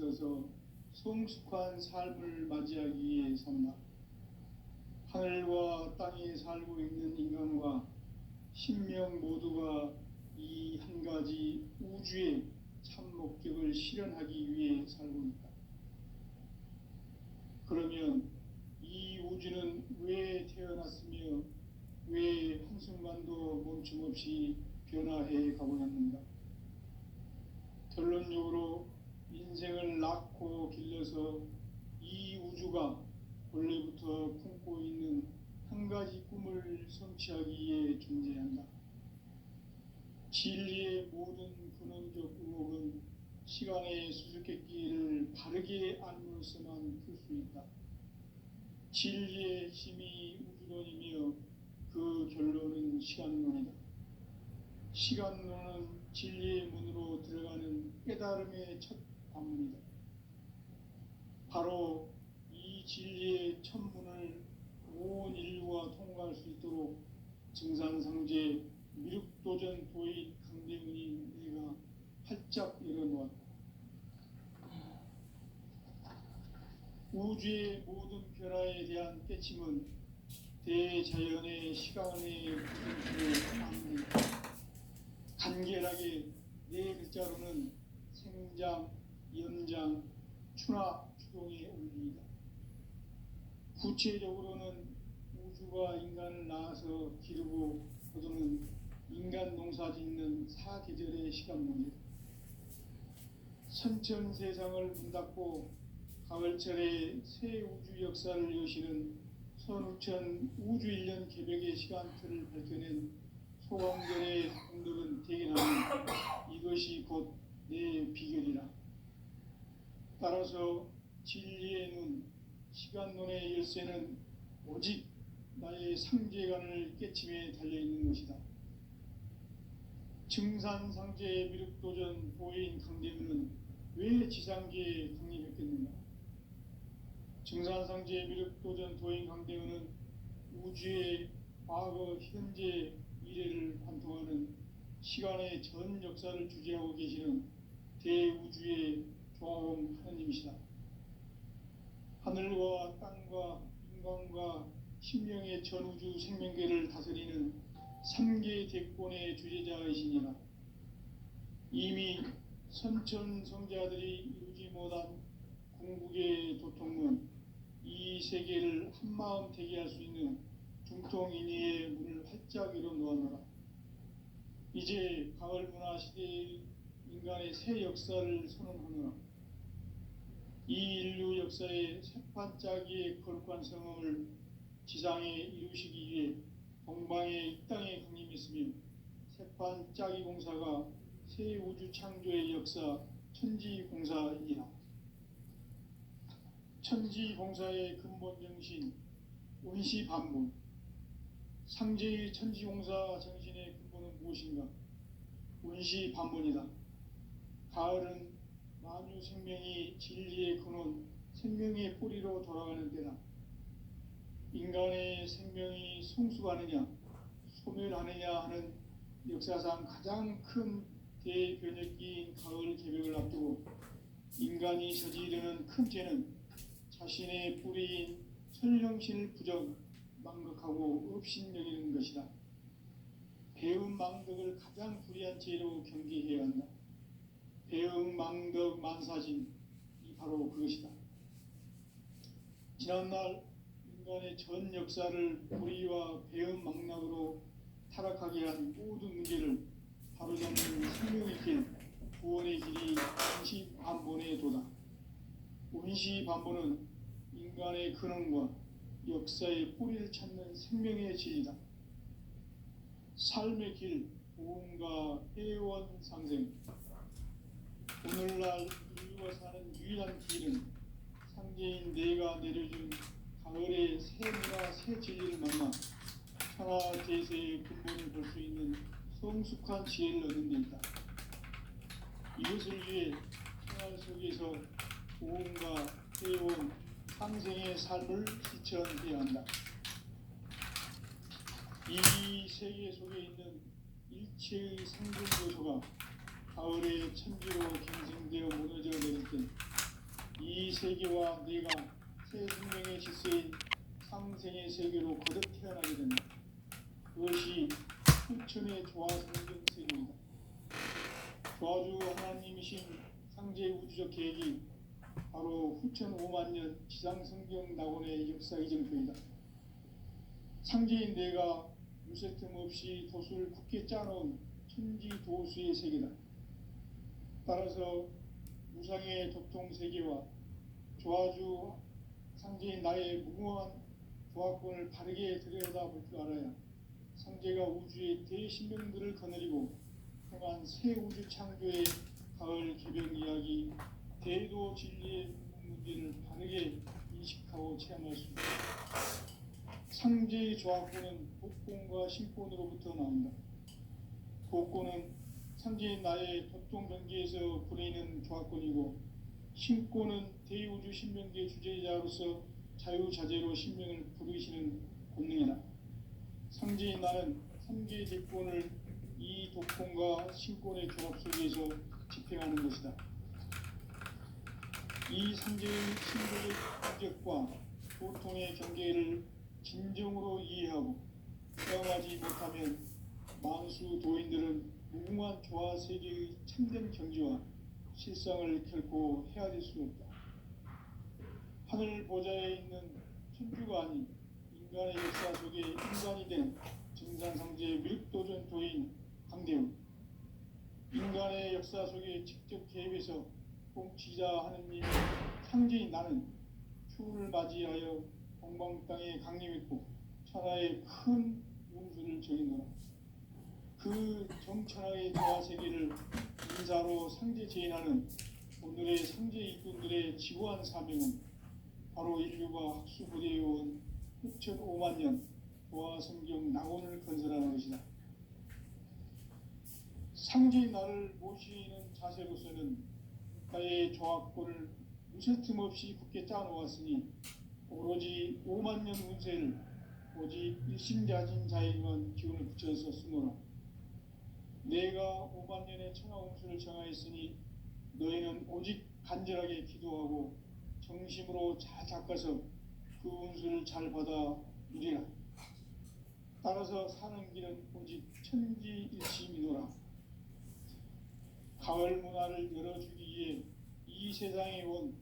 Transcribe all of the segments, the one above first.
서서 성숙한 삶을 맞이하기 위해 산다. 하늘과 땅에 살고 있는 인간과 신명 모두가 이 한 가지 우주의 참 목적을 실현하기 위해 살고 있다. 그러면 이 우주는 왜 태어났으며 왜 한순간도 멈춤없이 변화해 가고 있는가? 결론적으로 인생을 낳고 길러서 이 우주가 원래부터 품고 있는 한 가지 꿈을 성취하기 위해 존재한다. 진리의 모든 근원적 의혹은 시간의 수수께끼를 바르게 알므로서만 풀 수 있다. 진리의 핵심이 우주론이며 그 결론은 시간론이다. 시간론은 진리의 문으로 들어가는 깨달음의 첫 관문이다. 바로 이 진리의 첫 문을 온 인류가 통과할 수 있도록 증산상제 미륵도전 도인 강대훈이 내가 활짝 열어놓았다. 우주의 모든 변화에 대한 깨침은 대자연의 시간의 구성품을 아닙니다. 간결하게 네 글자로는 생장, 연장, 추나 추동의 원리이다. 구체적으로는 우주가 인간을 낳아서 기르고 거두는 인간 농사 짓는 사계절의 시간론이다. 선천 세상을 문 닫고 가을철에 새 우주 역사를 여시는 선우천 우주 1년 개벽의 시간틀을 밝혀낸 소강절의 공덕은 대견하니 이것이 곧 내 비결이라. 따라서 진리의 눈, 시간론의 열쇠는 오직 나의 상제관을 깨침에 달려있는 것이다. 증산상제 미륵도전 도인 강대훈은 왜 지상계에 강림했겠는가? 증산상제 미륵도전 도인 강대훈은 우주의 과거, 현재, 미래를 관통하는 시간의 전 역사를 주재하고 계시는 대우주의 조화원 하느님이시다. 하늘과 땅과 인간과 신명의 전우주 생명계를 다스리는 3개 대권의 주제자이시니라. 이미 선천성자들이 이루지 못한 궁극의 도통문, 이 세계를 한마음 되게 할 수 있는 중통인의의 문을 활짝 열어놓았노라. 이제 가을 문화 시대의 인간의 새 역사를 선언하노라. 이 인류 역사의 새반짝이의 거룩한 성음을 지상에 이루시기 위해 동방의 이 땅에 강림했으며 새반짝이 공사가 새 우주 창조의 역사 천지공사이니라. 천지공사의 근본 정신 원시반문. 상제의 천지공사 정신의 근본은 무엇인가? 원시반문이다. 가을은 만유 생명이 진리의 근원, 생명의 뿌리로 돌아가는 때다. 인간의 생명이 성숙하느냐, 소멸하느냐 하는 역사상 가장 큰 대변혁기인 가을 개벽을 앞두고 인간이 저지르는 큰 죄는 자신의 뿌리인 설령신을 부정, 망극하고 업신여기는 것이다. 배움 망덕을 가장 불의한 죄로 경계해야 한다. 배움 망덕 만사진, 이 바로 그것이다. 지난날 인간의 전 역사를 불의와 배움 망락으로 타락하게 한 모든 문제를 바로잡는 생명의 길, 구원의 길이 원시반본의 도다. 원시반본은 인간의 근원과 역사의 뿌리를 찾는 생명의 진리다. 삶의 길, 보험과 회원 상생. 오늘날 인류가 사는 유일한 길은 상제인 내가 내려준 가을의 새 문화, 새 진리를 만나 천하 대세의 근본을 볼 수 있는 성숙한 지혜를 얻는 데 있다. 이것을 위해 생활 속에서 보험과 회원, 상생의 삶을 실천해야 한다. 이 세계 속에 있는 일체의 상징 요소가 가을의 천지로 경생되어 무너져 내릴 때 세계와 내가 새 생명의 질서인 상생의 세계로 거듭 태어나게 된다. 그것이 후천의 조화성경 세계입니다. 조화주 하나님이신 상제의 우주적 계획이 바로 후천 5만 년 지상성경 낙원의 역사 이정표이다. 상제인 내가 무쇠틈 없이 돛을 굳게 짜놓은 천지도수의 세계다. 따라서 무상의 도통 세계와 조화주 상제인 나의 무궁한 조화권을 바르게 들여다볼 줄 알아야 상제가 우주의 대신명들을 거느리고 행한 새 우주 창조의 가을 개벽 이야기, 대도 진리의 문제를 바르게 인식하고 체험할 수 있다. 상제의 조화권은 복권과 신권으로부터 나온다. 복권은 상제인 나의 도통 경계에서 부리는 조화권이고, 신권은 대우주 신명계 주제자로서 자유자재로 신명을 부르시는 권능이다. 상제인 나는 3개의 대권을 이 도권과 신권의 결합 속에서 집행하는 것이다. 이 상제의 신도적 인격과 도통의 경계를 진정으로 이해하고 체험하지 못하면 만수 도인들은 무궁한 조화 세계의 참된 경지와 실상을 결코 헤아릴 수 없다. 하늘 보좌에 있는 천주가 아닌 인간의 역사 속에 인간이 된 증산상제의 미륵도전 도인 강대훈, 인간의 역사 속에 직접 개입해서 통치자 하느님의 상제인 나는 추운을 맞이하여 동방 땅에 강림했고 천하의 큰 운수를 정해놓아 그 정천하의 조화 세계를 인사로 상제 제인하는 오늘의 상제 일꾼들의 지구한 사명은 바로 인류가 학수부대해온 6,5만 년 조화 성경 낙원을 건설하는 것이다. 상제인 나를 모시는 자세로서는 나의 조화권을 무쇠틈 없이 굳게 짜놓았으니 오로지 5만 년 운세를 오직 일심자진 자에게만 기운을 붙여서 쓰노라. 내가 5만 년의 천하 운수를 정하였으니 너희는 오직 간절하게 기도하고 정심으로 잘 닦아서 그 운수를 잘 받아 누리라. 따라서 사는 길은 오직 천지일심이노라. 가을 문화를 열어주기 위해 이 세상에 온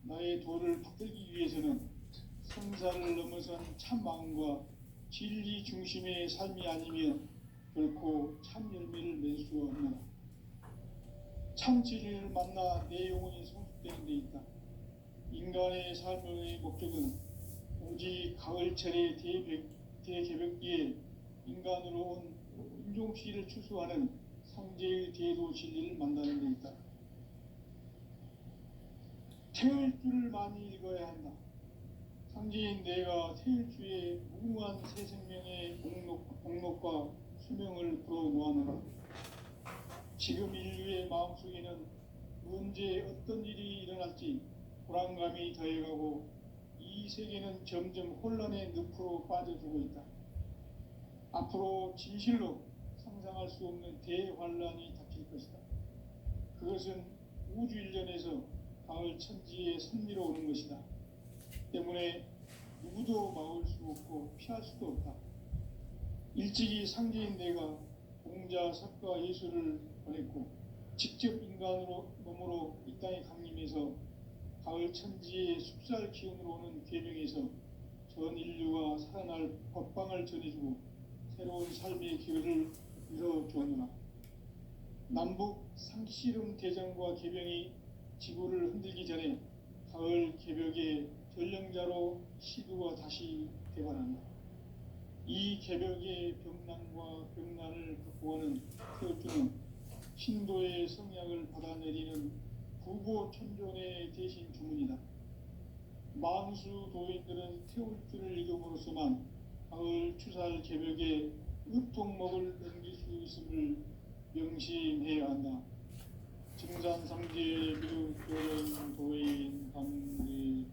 나의 도를 받들기 위해서는 성사를 넘어선 참 마음과 진리 중심의 삶이 아니면 결코 참 열매를 맺을 수 없노라. 참 진리를 만나 내 영혼이 성숙되는 데 있다. 인간의 삶의 목적은 오직 가을철의 대개벽기에 인간으로 온 인종시를 추수하는 상제의 대도 진리를 만나는 데 있다. 태일주를 많이 읽어야 한다. 상제인 내가 태일주의 무궁한 새 생명의 목록과 수명을 풀어놓아노라. 지금 인류의 마음속에는 언제 어떤 일이 일어날지 불안감이 더해가고 이 세계는 점점 혼란의 늪으로 빠져들고 있다. 앞으로 진실로 상상할 수 없는 대환란이 닥칠 것이다. 그것은 우주 일련에서 가을 천지의 섭리로 오는 것이다. 때문에 누구도 막을 수 없고 피할 수도 없다. 일찍이 상제인 내가 공자, 석가, 예수를 보냈고 직접 인간으로 몸으로 이 땅에 강림해서 가을 천지의 숲살 기운으로 오는 계명에서 전 인류가 살아날 법방을 전해주고 새로운 삶의 기회를 열어주었노라. 남북 상씨름 대전과 계병이 지구를 흔들기 전에 가을 개벽의 전령자로 시두가 다시 대관한다. 이 개벽의 병난과 병난을 극복하는 태울주는 신도의 성약을 받아내리는 부고천존의 대신 주문이다. 만수 도인들은 태울주를 읽음으로써만 가을 추살 개벽의 으통목을 넘길 수 있음을 명심해야 한다. 증산상제 미륵도전 도인 강대훈.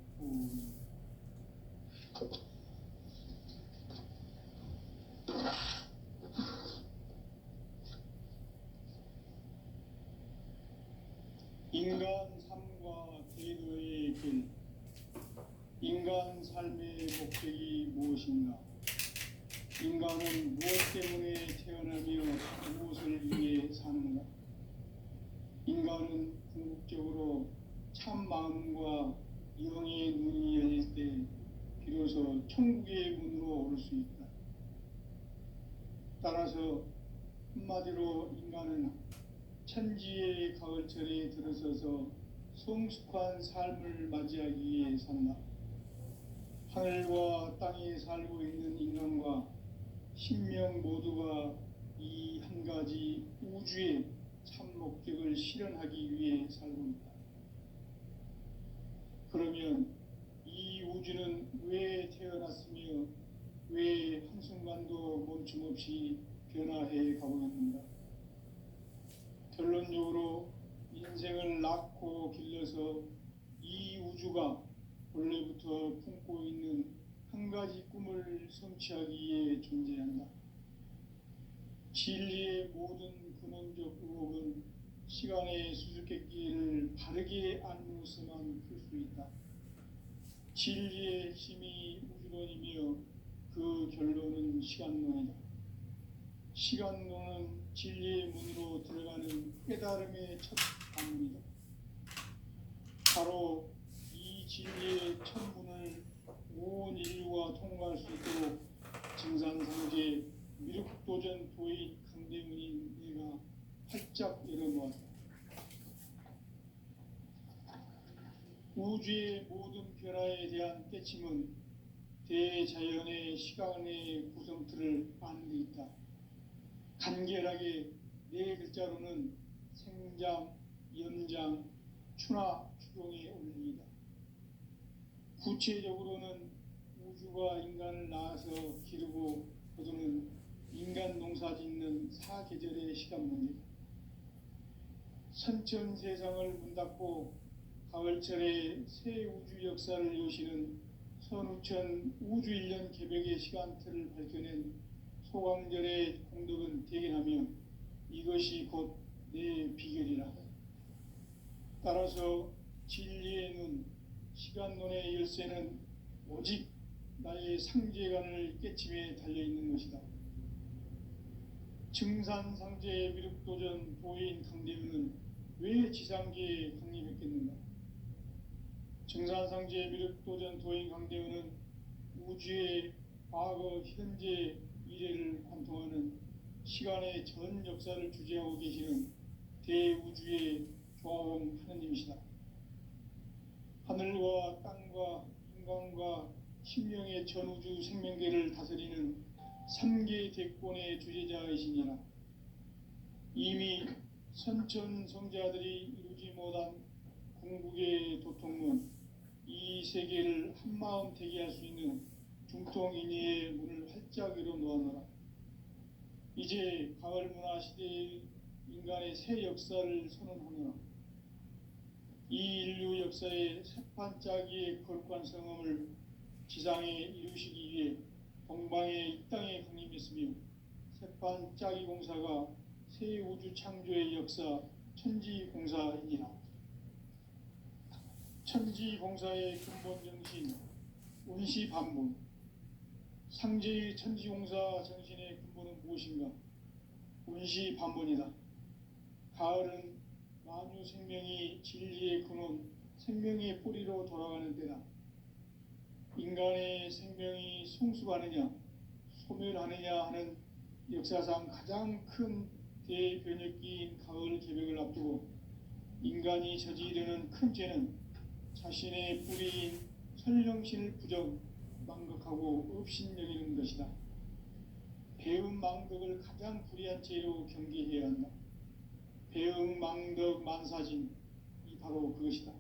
인간 삶과 제도의 길. 인간 삶의 목적이 무엇인가? 인간은 무엇 때문에 태어나며 무엇을 위해 사는가? 인간은 궁극적으로 참 마음과 영의 눈이 열릴 때 비로소 천국의 문으로 올 수 있다. 따라서 한마디로 인간은 천지의 가을철에 들어서서 성숙한 삶을 맞이하기 위해 산다. 하늘과 땅에 살고 있는 인간과 신명 모두가 이 한 가지 우주의 참 목적을 실현하기 위해 살고 있다. 그러면 이 우주는 왜 태어났으며 왜 한순간도 멈춤없이 변화해 가고 있는가? 결론적으로 인생을 낳고 길러서 이 우주가 원래부터 품고 있는 한 가지 꿈을 성취하기 위해 존재한다. 진리의 모든 근원적 의혹은 시간의 수수께끼를 바르게 알므로서만 풀 수 있다. 진리의 핵심이 우주론이며 그 결론은 시간론이다. 시간론은 진리의 문으로 들어가는 깨달음의 첫 방문이다. 바로 이 진리의 첫 문을 온 인류가 통과할 수 있도록 증산상제 미륵도전 도인 강대문인 내가 활짝 열어놓았다. 우주의 모든 변화에 대한 깨침은 대자연의 시간의 구성틀을 아는 데 있다. 간결하게 네 글자로는 생장, 연장, 추나 추동의 원리이다. 구체적으로는 우주가 인간을 낳아서 기르고 거두는 인간 농사 짓는 사계절의 시간 문제다. 선천 세상을 문 닫고 가을철에 새 우주 역사를 여시는 선우천 우주 1년 개벽의 시간틀을 밝혀낸 소강절의 공덕은 대견하며 이것이 곧 내 비결이라. 따라서 진리의 눈, 시간론의 열쇠는 오직 나의 상제관을 깨침에 달려있는 것이다. 증산상제의 미륵도전 도인 강대문은 왜 지상계에 강림했겠는가? 증산상제의 미륵도전 도인 강대문은 우주의 과거, 현재, 미래를 관통하는 시간의 전 역사를 주재하고 계시는 대우주의 조화원 하느님이시다. 하늘과 땅과 인간과 신명의 전우주 생명계를 다스리는 3개 대권의 주제자이시니라. 이미 선천 성자들이 이루지 못한 궁극의 도통문, 이 세계를 한마음 되게 할 수 있는 중통인의의 문을 활짝 열어 놓아노라. 이제 가을 문화 시대의 인간의 새 역사를 선언하노라. 이 인류 역사의 새판짜기의 거룩한 성험을 지상에 이루시기 위해 동방의 이 땅에 강림했으며 새판짜기 공사가 새 우주 창조의 역사 천지공사이니라. 천지공사의 근본 정신 운시반문, 상제의 천지공사 정신의 근본은 무엇인가? 운시반문이다. 가을은 만유 생명이 진리의 근원, 생명의 뿌리로 돌아가는 때다. 인간의 생명이 성숙하느냐, 소멸하느냐 하는 역사상 가장 큰 대변혁기인 가을 개벽을 앞두고 인간이 저지르는 큰 죄는 자신의 뿌리인 설령신을 부정, 망각하고 업신여기는 것이다. 배음 망덕을 가장 불의한 죄로 경계해야 한다. 배음 망덕 만사진, 이 바로 그것이다.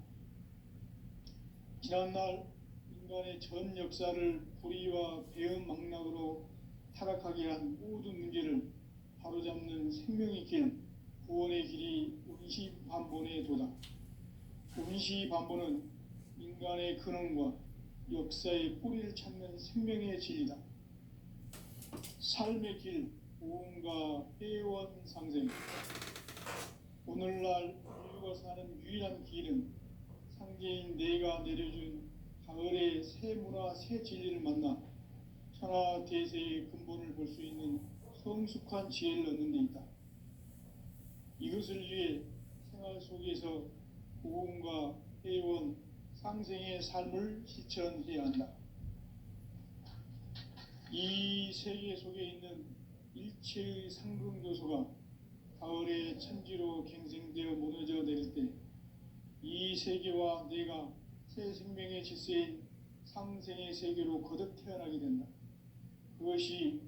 지난날 인간의 전 역사를 불의와 배음 망락으로 타락하게 한 모든 문제를 바로잡는 생명의 길, 구원의 길이 운시반본의 도다. 운시반본은 인간의 근원과 역사의 뿌리를 찾는 생명의 진리다. 삶의 길, 보험과 회원상생. 오늘날 인류가 사는 유일한 길은 상제인 내가 내가 내려준 가을의 새 문화 새 진리를 만나 천하 대세의 근본을 볼 수 있는 성숙한 지혜를 얻는 데 있다. 이것을 위해 생활 속에서 고음과 회원, 상생의 삶을 실천해야 한다. 이 세계 속에 있는 일체의 상승교소가 가을의 천지로 갱생되어 무너져 내릴 때 이 세계와 내가 새 생명의 질서인 상생의 세계로 거듭 태어나게 된다. 그것이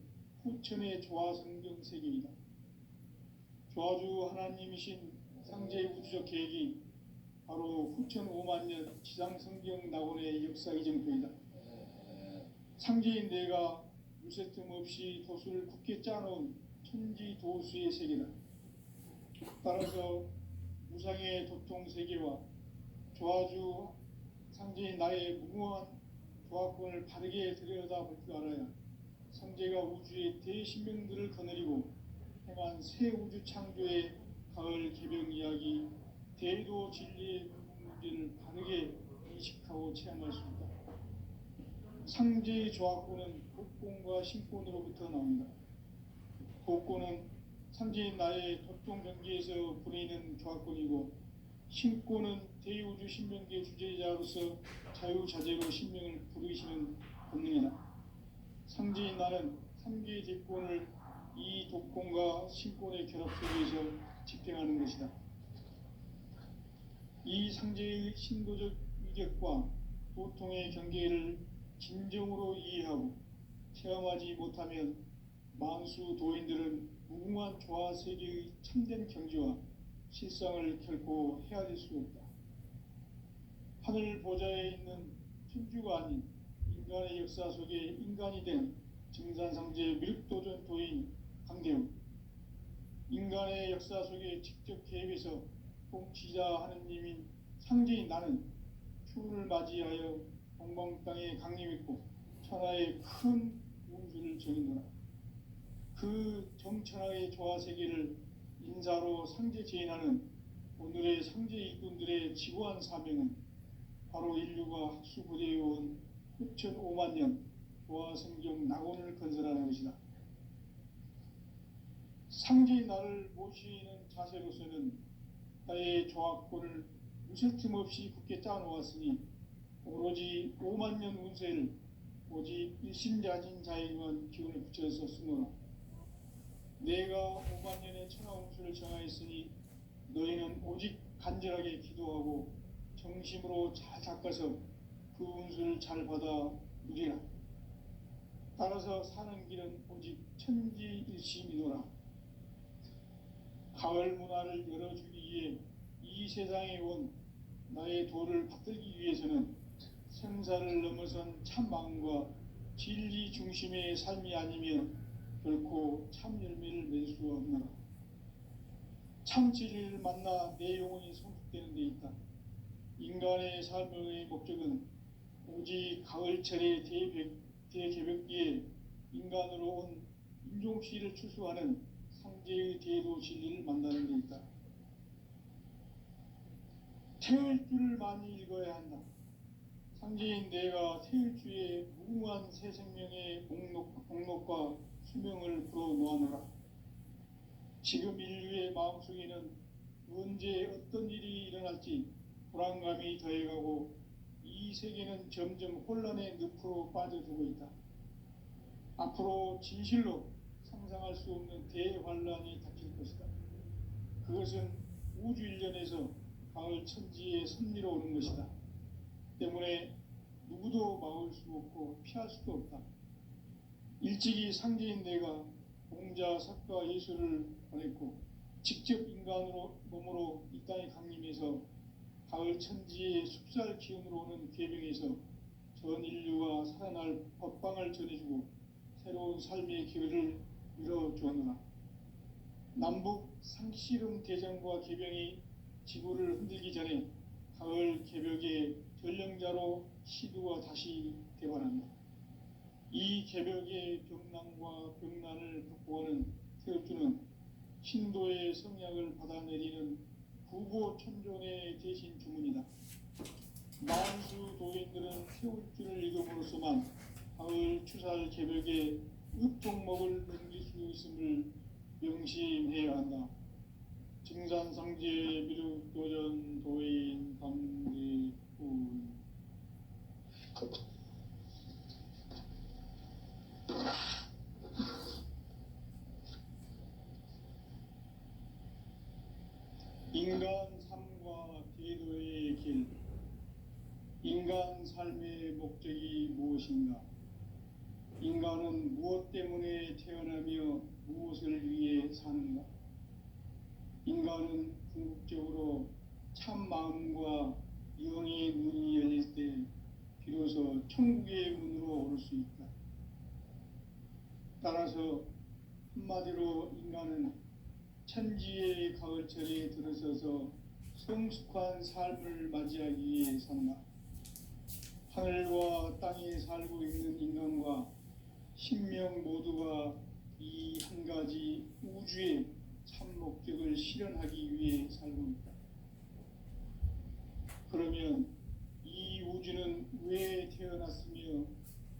후천의 조화성경 세계이다. 조화주 하나님이신 상제의 우주적 계획이 바로 후천 5만 년 지상성경 낙원의 역사 이정표이다. 상제인 내가 유세 틈 없이 도수를 굳게 짜놓은 천지 도수의 세계다. 따라서 무상의 도통 세계와 조화주 상제인 나의 무궁한 조화권을 바르게 들여다볼 줄 알아야 상제가 우주의 대신명들을 거느리고 행한 새 우주 창조의 가을 개병 이야기, 대도 진리의 문제를 바르게 인식하고 체험할 수 있다. 상제의 조화권은 복권과 신권으로부터 나온다. 복권은 상제인 나의 도통 경계에서 부리는 조화권이고, 신권은 대우주 신명계 주제자로서 자유자재로 신명을 부르시는 본능이다. 상제인 나는 3개의 대권을 이 독권과 신권의 결합 속에서 집행하는 것이다. 이 상제의 신도적 위격과 도통의 경계를 진정으로 이해하고 체험하지 못하면 만수 도인들은 무궁한 조화 세계의 참된 경지와 실상을 결코 헤아릴 수 없다. 하늘 보좌에 있는 천주가 아닌 인간의 역사 속에 인간이 된 증산상제 미륵도전 도인 강대웅, 인간의 역사 속에 직접 개입해서 통치자 하느님인 상제인 나는 추운을 맞이하여 동방 땅에 강림했고 천하의 큰 운수를 정인노라. 그 정천하의 조화 세계를 인사로 상제 제인하는 오늘의 상제 일꾼들의 지고한 사명은 바로 인류가 학수부대해온 후천 5만 년 조화 성경 낙원을 건설하는 것이다. 상제인 나를 모시는 자세로서는 나의 조화권을 무쇠틈 없이 굳게 짜놓았으니 오로지 5만 년 운세를 오직 일심자진 자에게만 기운을 붙여서 쓰노라. 내가 5만 년의 천하 운수를 정하였으니 너희는 오직 간절하게 기도하고 정심으로 잘 닦아서 그 운수를 잘 받아 누리라. 따라서 사는 길은 오직 천지일심이노라. 가을 문화를 열어주기 위해 이 세상에 온 나의 도를 받들기 위해서는 생사를 넘어선 참 마음과 진리 중심의 삶이 아니면 결코 참 열매를 맺을 수 없노라. 참 진리를 만나 내 영혼이 성숙되는 데 있다. 인간의 삶의 목적은 오직 가을철의 대개벽기에 인간으로 온 인종시를 출소하는 상제의 대도 진리를 만나는 데 있다. 태을주를 많이 읽어야 한다. 상제인 내가 태을주의 무궁한 새 생명의 목록과 수명을 불어놓아노라. 지금 인류의 마음속에는 언제 어떤 일이 일어날지 불안감이 더해가고 이 세계는 점점 혼란의 늪으로 빠져들고 있다. 앞으로 진실로 상상할 수 없는 대환란이 닥칠 것이다. 그것은 우주 일련에서 가을 천지의 섭리로 오는 것이다. 때문에 누구도 막을 수 없고 피할 수도 없다. 일찍이 상제인 내가 공자, 석가, 예수를 보냈고 직접 인간으로 몸으로 이 땅에 강림해서 가을 천지의 숲살 기운으로 오는 괴병에서 전 인류가 살아날 법방을 전해주고 새로운 삶의 기회를 열어주었노라. 남북 상씨름 대전과 개병이 지구를 흔들기 전에 가을 개벽의 전령자로 시두가 다시 대관한다. 이 개벽의 병난과 병난을 극복하는 태엽주는 신도의 성약을 받아내리는 구보 천종의 대신 주문이다. 만수 도인들은 태울주를 읽음으로써만 가을 추살 개벽에 읍종목을 넘길 수 있음을 명심해야 한다. 증산상제 미륵도전 도인 감리군. 인간 삶과 대도의 길. 인간 삶의 목적이 무엇인가? 인간은 무엇 때문에 태어나며 무엇을 위해 사는가? 인간은 궁극적으로 참 마음과 영의 눈이 열릴 때 비로소 천국의 문으로 올 수 있다. 따라서 한마디로 인간은 천지의 가을철에 들어서서 성숙한 삶을 맞이하기 위해 산다. 하늘과 땅에 살고 있는 인간과 신명 모두가 이 한 가지 우주의 참 목적을 실현하기 위해 살고 있다. 그러면 이 우주는 왜 태어났으며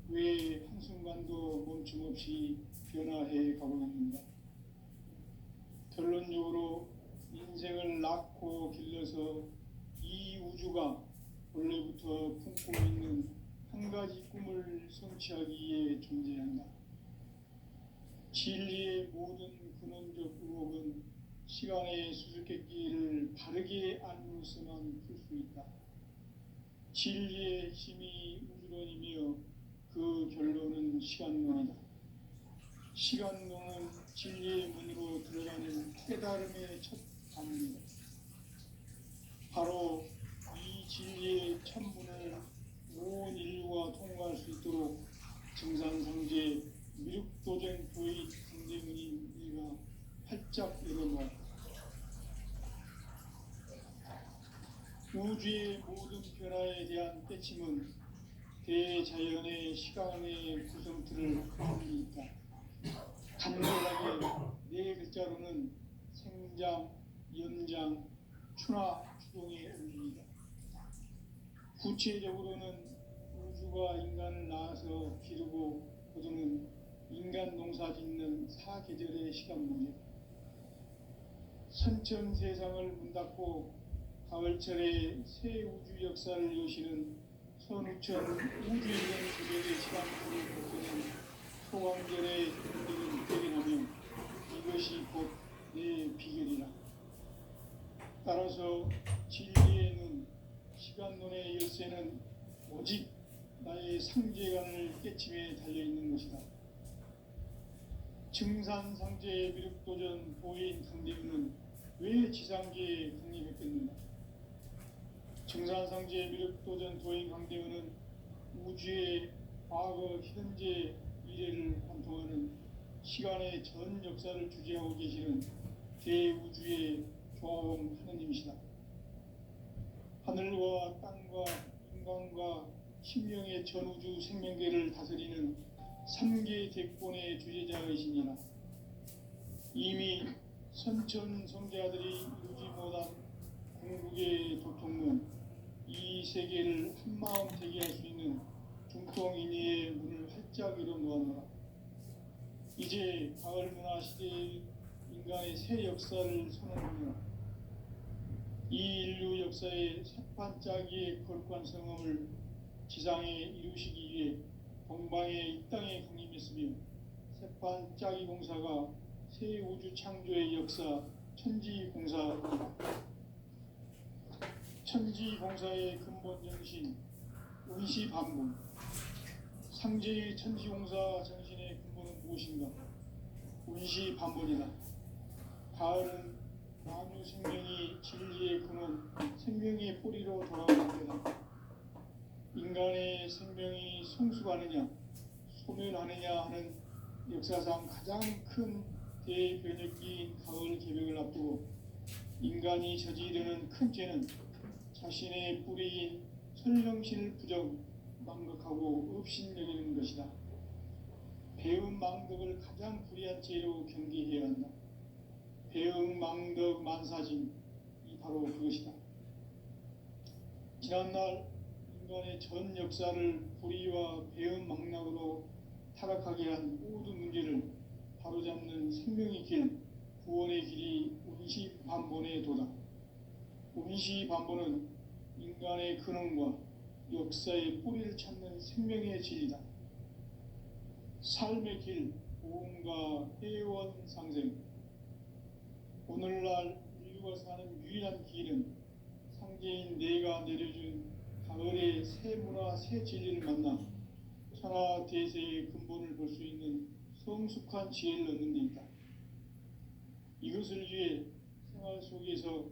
왜 한순간도 멈춤없이 변화해 가고 있는가? 결론적으로 인생을 낳고 길러서 이 우주가 원래부터 품고 있는 한 가지 꿈을 성취하기 위해 존재한다. 진리의 모든 근원적 의혹은 시간의 수수께끼를 바르게 알므로서만 풀 수 있다. 진리의 핵심이 우주론이며 그 결론은 시간론이다. 시간론은 진리의 문으로 들어가는 깨달음의 첫 단문이다. 바로 이 진리의 천문을 온 인류가 통과할 수 있도록 증산상제 미륵도전 도의 강대문인 이가 활짝 열어놓았다. 우주의 모든 변화에 대한 때침은 대자연의 시간의 구성틀을 가지고 있다. 간결하게 네 글자로는 생장, 연장, 추나 추동의 원리이다. 구체적으로는 우주가 인간을 낳아서 기르고 거두는 인간 농사 짓는 사계절의 시간 문제. 선천 세상을 문 닫고 가을철에 새 우주 역사를 여시는 선우천 우주인간 조력의 시간표를 거두는 소강절의 힘들을 느끼하면 이것이 곧 내 비결이라. 따라서 진리의 눈, 시간론의 열쇠는 오직 나의 상제관을 깨침에 달려있는 것이다. 증산상제의 미륵도전 보인 강대윤은 왜 지상계에 강림했겠는가? 증산상제의 미륵도전 도인 강대윤은 우주의 과거, 현재, 미래를 관통하는 시간의 전 역사를 주재하고 계시는 대우주의 조화원 하느님이시다. 하늘과 땅과 인간과 신명의 전우주 생명계를 다스리는 3개 대권의 주제자이시니라. 이미 선천 성자들이 이루지 못한 궁극의 도통문, 이 세계를 한마음 되게 할 수 있는 중통인의의 문을 활짝 열어놓았노라. 이제 가을 문화 시대의 인간의 새 역사를 선언하며 이 인류 역사의 새판짜기의 거룩한 성험을 지상에 이루시기 위해 동방의 이 땅에 강림했으며 새판짜기 공사가 새 우주 창조의 역사 천지공사입니다. 천지공사의 근본 정신 운시반문. 상제의 천지공사 정신의 근본은 무엇인가? 운시반문이다. 가을은 만유 생명이 진리의 근원, 생명의 뿌리로 돌아오는 때다. 인간의 생명이 성숙하느냐, 소멸하느냐 하는 역사상 가장 큰 대변혁기인 가을 개벽을 앞두고 인간이 저지르는 큰 죄는 자신의 뿌리인 설령신을 부정, 망각하고 업신여기는 것이다. 배움 망덕을 가장 불의한 죄로 경계해야 한다. 배움 망덕 만사짐, 이 바로 그것이다. 지난날 인간의 전 역사를 불의와 배은망락으로 타락하게 한 모든 문제를 바로잡는 생명의 길, 구원의 길이 운시반본에 도다. 운시반본은 인간의 근원과 역사의 뿌리를 찾는 생명의 진리다. 삶의 길, 보험과 회원 상생. 오늘날 인류가 사는 유일한 길은 상제인 내가 내려준 가을의 새 문화, 새 진리를 만나 천하 대세의 근본을 볼 수 있는 성숙한 지혜를 얻는 데 있다. 이것을 위해 생활 속에서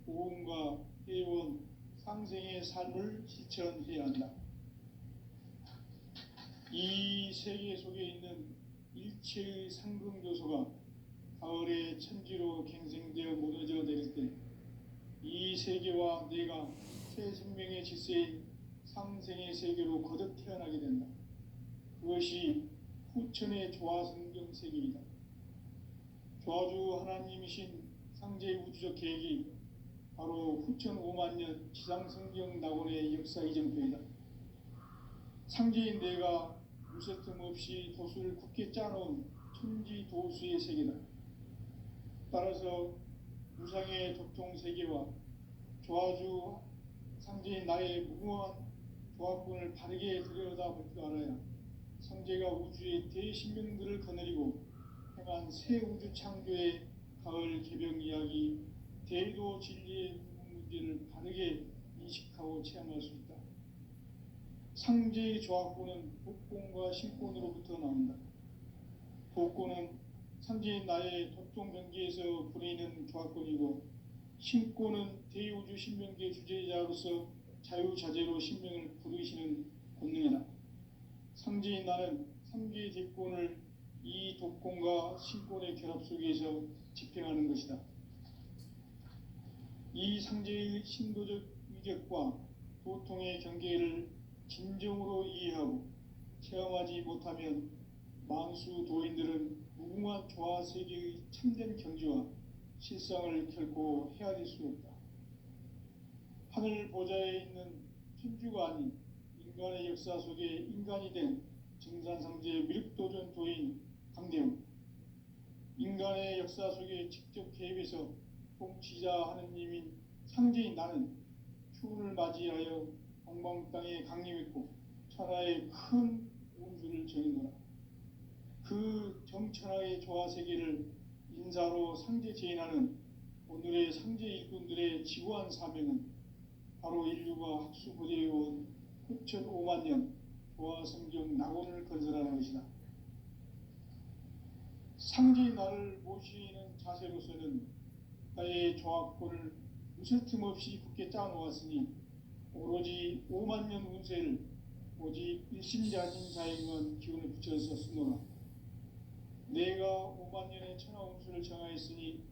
보험과 회원, 상생의 삶을 실천해야 한다. 이 세계 속에 있는 일체의 상승교소가 가을의 천지로 갱생되어 무너져 내릴 때 이 세계와 내가 새 생명의 질서인 상생의 세계로 거듭 태어나게 된다. 그것이 후천의 조화성경 세계이다. 조화주 하나님이신 상제의 우주적 계획이 바로 후천 5만 년 지상성경 낙원의 역사 이정표이다. 상제인 내가 무쇠틈 없이 도수를 굳게 짜놓은 천지 도수의 세계다. 따라서 무상의 도통 세계와 조화주 상제인 나의 무궁한 조합군을 바르게 들여다볼 줄 알아야 상제가 우주의 대신명들을 거느리고 행한 새 우주 창조의 가을 개병 이야기, 대도 진리의 문제를 바르게 인식하고 체험할 수 있다. 상제의 조합군은 복권과 신권으로부터 나온다. 복권은 상제인 나의 도통 경계에서 부리는 조합권이고, 신권은 대우주 신명계 주제자로서 자유자재로 신명을 부르시는 권능이다. 상제인 나는 3개의 대권을 이 독권과 신권의 결합 속에서 집행하는 것이다. 이 상제의 신도적 위격과 도통의 경계를 진정으로 이해하고 체험하지 못하면 만수 도인들은 무궁한 조화 세계의 참된 경지와 실상을 결코 헤아릴 수 없다. 하늘 보좌에 있는 천주가 아닌 인간의 역사 속에 인간이 된 정산상제의 미륵도전 도인 강대웅, 인간의 역사 속에 직접 개입해서 통치자 하느님인 상제인 나는 추운을 맞이하여 동방 땅에 강림했고 천하의 큰 운수를 정해노라. 그 정천하의 조화세계를 인사로 상제 제인하는 오늘의 상제 일꾼들의 지구한 사명은 바로 인류가 학수고대해온 후천 5만 년 조화성경 낙원을 건설하는 것이다. 상제의 나를 모시는 자세로서는 나의 조합권을 무쇠틈 없이 굳게 짜놓았으니 오로지 5만 년 운세를 오직 일심자진 자에게만 기운을 붙여서 쓰노라. 내가 5만 년의 천하 운수를 정하였으니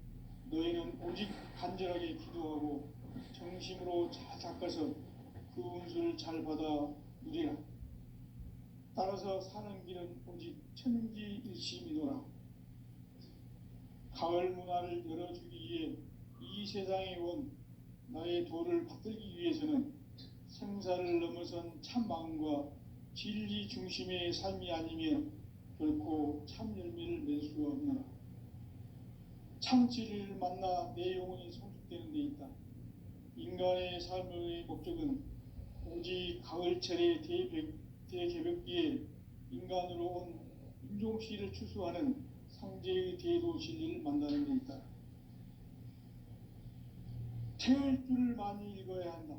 너희는 오직 간절하게 기도하고 정심으로 잘 닦아서 그 운수를 잘 받아 누리라. 따라서 사는 길은 오직 천지일심이노라. 가을 문화를 열어주기 위해 이 세상에 온 나의 도를 받들기 위해서는 생사를 넘어선 참 마음과 진리 중심의 삶이 아니면 결코 참 열매를 맺을 수 없노라. 참 진리를 만나 내 영혼이 성숙되는 데 있다. 인간의 삶의 목적은 오직 가을철의 대개벽기에 인간으로 온 인종시를 추수하는 상제의 대도 진리를 만나는 데 있다. 태일주를 많이 읽어야 한다.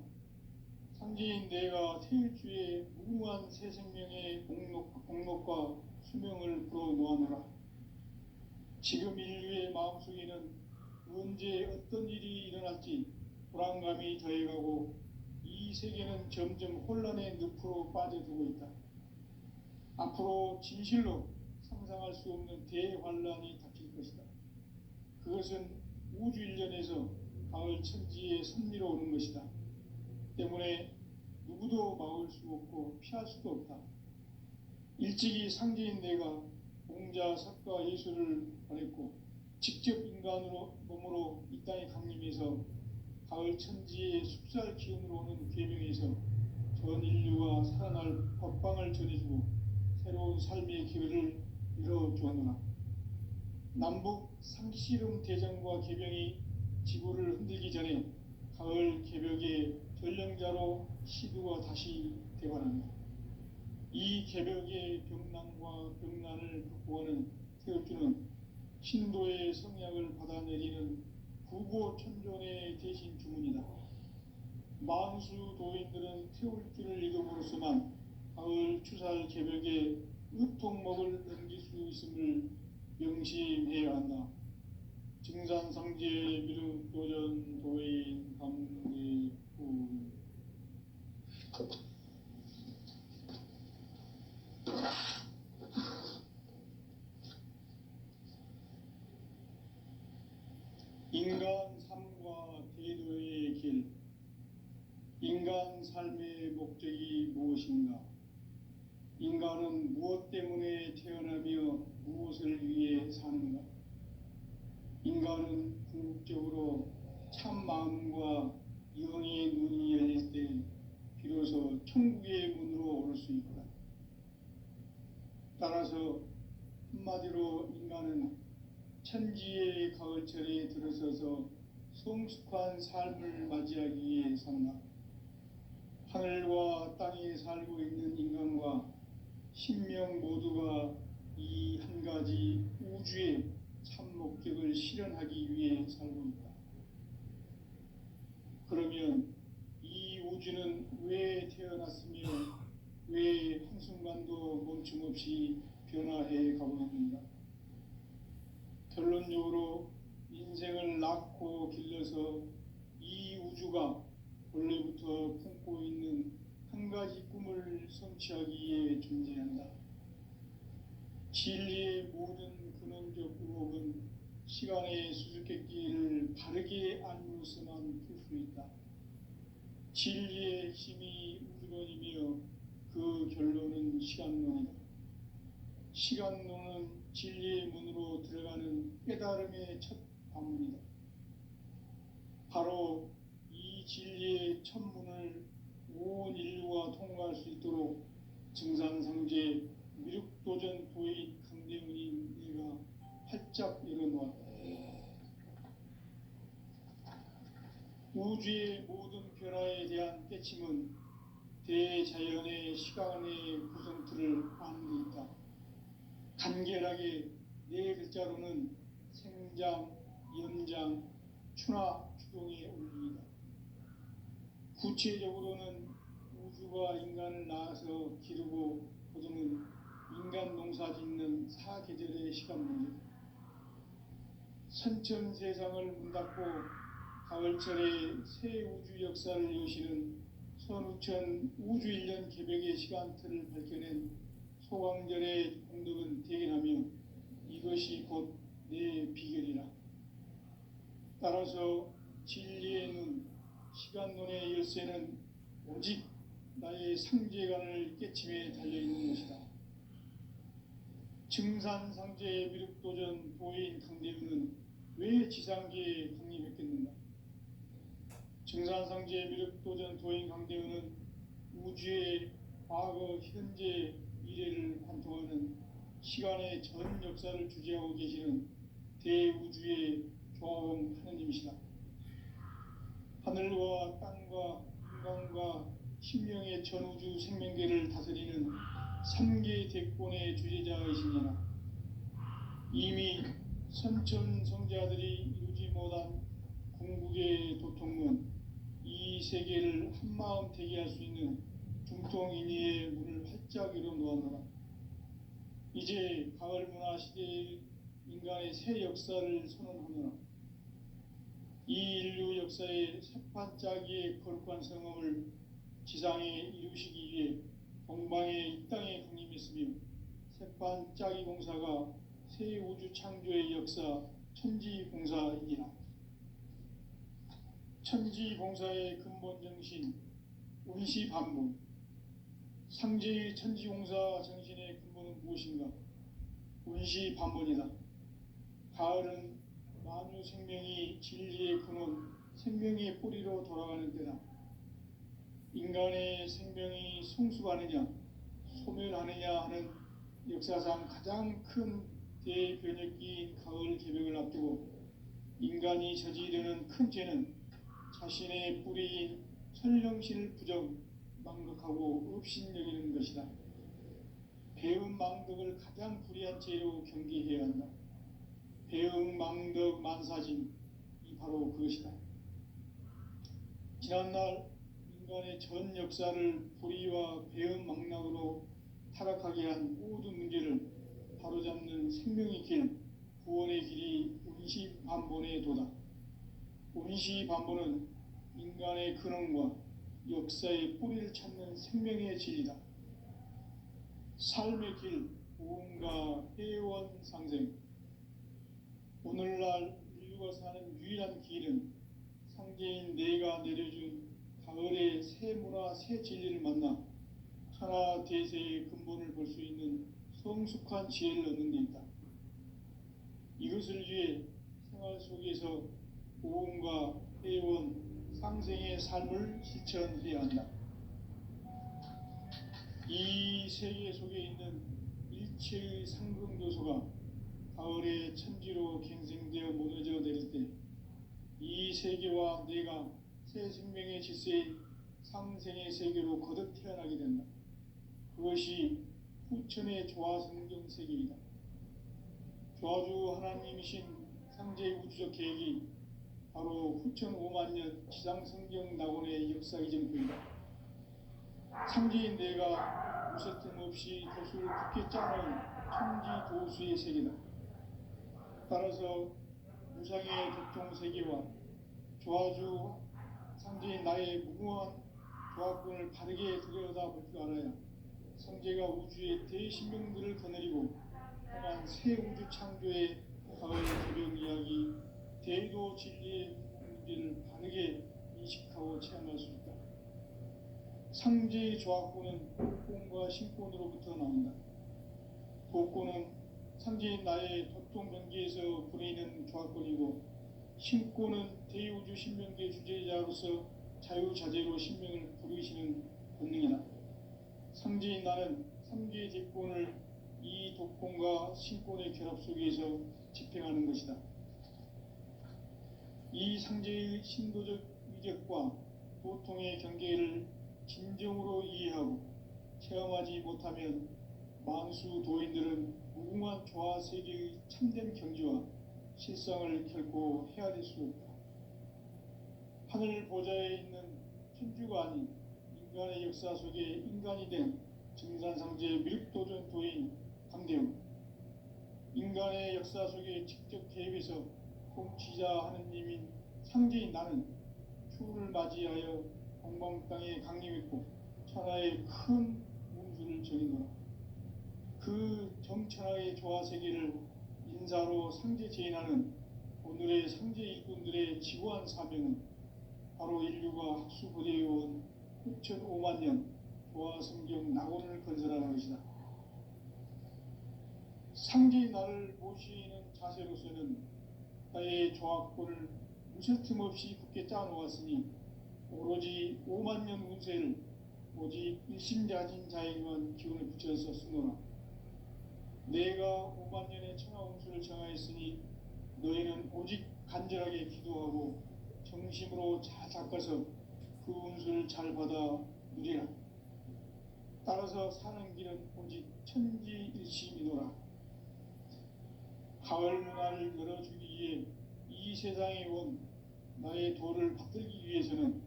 상제인 내가 태일주의 무궁한 새 생명의 공록과 수명을 불어놓아노라. 지금 인류의 마음속에는 언제 어떤 일이 일어날지 불안감이 더해가고 이 세계는 점점 혼란의 늪으로 빠져들고 있다. 앞으로 진실로 상상할 수 없는 대환란이 닥칠 것이다. 그것은 우주 일련에서 가을 천지의 섭리로 오는 것이다. 때문에 누구도 막을 수 없고 피할 수도 없다. 일찍이 상제인 내가 공자, 석가, 예수를 보냈고 직접 인간으로 몸으로 이 땅에 강림해서 가을 천지의 숲살 기운으로 오는 계명에서 전 인류 살아날 법방을 전해주고 새로운 삶의 기회를 열어주었노라. 남북 상씨름 대전과 개병이 지구를 흔들기 전에 가을 개벽의 전령자로 시두가 다시 대관합니다. 이 개벽의 병난과 병난을 극복하는 태엽주는 신도의 성약을 받아내리는 구고천존의 대신 주문이다. 만수 도인들은 태울주를 읽음으로써만 가을 추살 개벽의 의통목을 넘길 수 있음을 명심해야 한다. 증산상제 미륵도전 도인 강제구 인간 삶과 대도의 길. 인간 삶의 목적이 무엇인가? 인간은 무엇 때문에 태어나며 무엇을 위해 사는가? 인간은 궁극적으로 참 마음과 영의 눈이 열릴 때 비로소 천국의 문으로 오를 수 있다. 따라서 한마디로 인간은 천지의 가을철에 들어서서 성숙한 삶을 맞이하기 위해 산다. 하늘과 땅에 살고 있는 인간과 신명 모두가 이 한 가지 우주의 참 목적을 실현하기 위해 살고 있다. 그러면 이 우주는 왜 태어났으며 왜 한순간도 멈춤없이 변화해 가고 있는가? 결론적으로 인생을 낳고 길러서 이 우주가 원래부터 품고 있는 한 가지 꿈을 성취하기 위해 존재한다. 진리의 모든 근원적 의혹은 시간의 수수께끼를 바르게 알므로서만 풀 수 있다. 진리의 힘이 우주론이며 그 결론은 시간론이다. 시간론은 진리의 문으로 들어가는 깨달음의 첫 관문이다. 바로 이 진리의 첫 문을 온 인류가 통과할 수 있도록 증산상제 미륵도전 도인 강대훈이 내가 활짝 열어놓았다. 우주의 모든 변화에 대한 깨침은 대자연의 시간의 구성틀을 아는 데 있다. 간결하게 네 글자로는 생장, 연장, 추나 추동의 원리이다. 구체적으로는 우주가 인간을 낳아서 기르고 거두는 인간 농사 짓는 사계절의 시간문이다. 선천 세상을 문닫고 가을철에 새 우주 역사를 여시는 선우천 우주 1년 개벽의 시간틀을 밝혀낸 소강절의 공덕은 대견하며 이것이 곧 내 비결이라. 따라서 진리의 눈, 시간론의 열쇠는 오직 나의 상제관을 깨침에 달려있는 것이다. 증산상제 미륵도전 도인 강대훈은 왜 지상계에 강림했겠는가? 증산상제 미륵도전 도인 강대훈은 우주의 과거, 현재, 미래를 관통하는 시간의 전 역사를 주재하고 계시는 대우주의 조화원 하느님이시다. 하늘과 땅과 인간과 신명의 전우주 생명계를 다스리는 3개 대권의 주재자이시니라. 이미 선천성자들이 이루지 못한 궁극의 도통문, 이 세계를 한마음 되게 할 수 있는 중통인의의 문을 활짝 열어놓았노라. 이제 가을 문화 시대의 인간의 새 역사를 선언하노라. 이 인류 역사의 새판짜기의 거룩한 성험을 지상에 이루시기 위해 동방에 이 땅에 강림했으며 새판짜기 공사가 새 우주 창조의 역사 천지공사이니라. 천지공사의 근본 정신 운시반문. 상제의 천지공사 정신의 근본은 무엇인가? 운시반문이다. 가을은 만유 생명이 진리의 근원, 생명의 뿌리로 돌아가는 때다. 인간의 생명이 성숙하느냐 소멸하느냐 하는 역사상 가장 큰 대변혁기인 가을 개벽을 앞두고 인간이 저지르는 큰 죄는 자신의 뿌리인 선령신을 부정, 망극하고 업신여기는 것이다. 배음 망덕을 가장 불의한 죄로 경계해야 한다. 배음 망덕 만사진이 바로 그것이다. 지난날 인간의 전 역사를 불의와 배음 망락으로 타락하게 한 모든 문제를 바로잡는 생명의 길, 구원의 길이 운시반본의 도다. 운시반본은 인간의 근원과 역사의 뿌리를 찾는 생명의 진리다. 삶의 길, 보험과 회원 상생. 오늘날 인류가 사는 유일한 길은 상제인 내가 내려준 가을의 새 문화, 새 진리를 만나 천하 대세의 근본을 볼 수 있는 성숙한 지혜를 얻는 데 있다. 이것을 위해 생활 속에서 보험과 회원, 상생의 삶을 실천해야 한다. 이 세계 속에 있는 일체의 상승교소가 가을의 천지로 갱생되어 무너져 내릴 때 이 세계와 내가 새 생명의 질서의 상생의 세계로 거듭 태어나게 된다. 그것이 후천의 조화성경 세계이다. 조화주 하나님이신 상제의 우주적 계획이 바로 후천 5만년 지상성경 낙원의 역사 이전부이다. 상제인 내가 무쇠틈 없이 도수를 굳게 짜놓은 천지 도수의 세계다. 따라서 무상의 도통 세계와 조화주 상제인 나의 무궁한 조합군을 바르게 들여다볼 줄 알아야 성제가 우주의 대신명들을 거느리고 떠난 새 우주 창조의 가을 개벽 이야기, 대도 진리의 문제를 바르게 인식하고 체험할 수 있다. 상제의 조합군은 복권과 신권으로부터 나온다. 복권은 상제인 나의 도통 경계에서 부리는 조합권이고, 신권은 대우주 신명계 주제자로서 자유자재로 신명을 부르시는 본능이다. 상제인 나는 3개의 대권을 이 독권과 신권의 결합 속에서 집행하는 것이다. 이 상제의 신도적 위력과 도통의 경계를 진정으로 이해하고 체험하지 못하면 만수 도인들은 무궁한 조화 세계의 참된 경지와 실상을 결코 헤아릴 수 없다. 하늘 보좌에 있는 천주가 아닌 인간의 역사 속에 인간이 된 증산상제 밀도전 도인 강대웅, 인간의 역사 속에 직접 개입해서 통치자 하느님인 상제인 나는 추후를 맞이하여 공방 땅에 강림했고 천하의 큰 운수를 전이노라. 그 정천하의 조화 세계를 인사로 상제 제인하는 오늘의 상제 일꾼들의 지구한 사명은 바로 인류가 학수고대해온 후천 5만년 조화 성경 낙원을 건설하는 것이다. 상제의 나를 모시는 자세로서는 나의 조합권을 무쇠 틈 없이 굳게 짜놓았으니 오로지 5만년 운세를 오직 일심자진 자에게만 기운을 붙여서 쓰노라. 내가 5만년의 천하 운수를 정하였으니 너희는 오직 간절하게 기도하고 정심으로 잘 닦아서 그 운수를 잘 받아 누리라. 따라서 사는 길은 오직 천지일심이노라. 가을 문화를 열어주기 위해 이 세상에 온 나의 도를 받들기 위해서는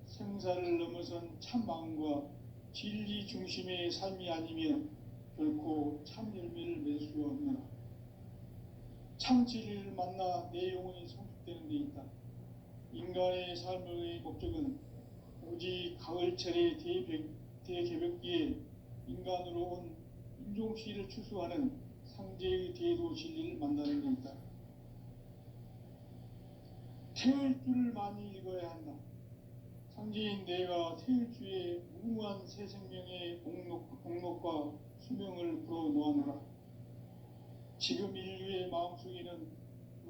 생사를 넘어선 참 마음과 진리 중심의 삶이 아니면 결코 참 열매를 맺을 수 없노라. 참 진리를 만나 내 영혼이 성숙되는 데 있다. 인간의 삶의 목적은 오직 가을철의 대개벽기에 인간으로 온 인종시를 추수하는 상제의 대도 진리를 만나는 데 있다. 태을 줄을 많이 읽어야 한다. 상제인 내가 태일주의 무궁한 새 생명의 공록과 수명을 불어놓아노라. 지금 인류의 마음속에는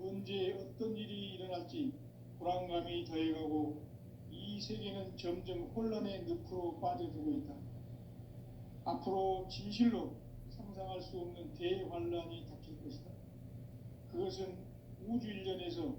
언제 어떤 일이 일어날지 불안감이 더해가고 이 세계는 점점 혼란의 늪으로 빠져들고 있다. 앞으로 진실로 상상할 수 없는 대환란이 닥칠 것이다. 그것은 우주 일전에서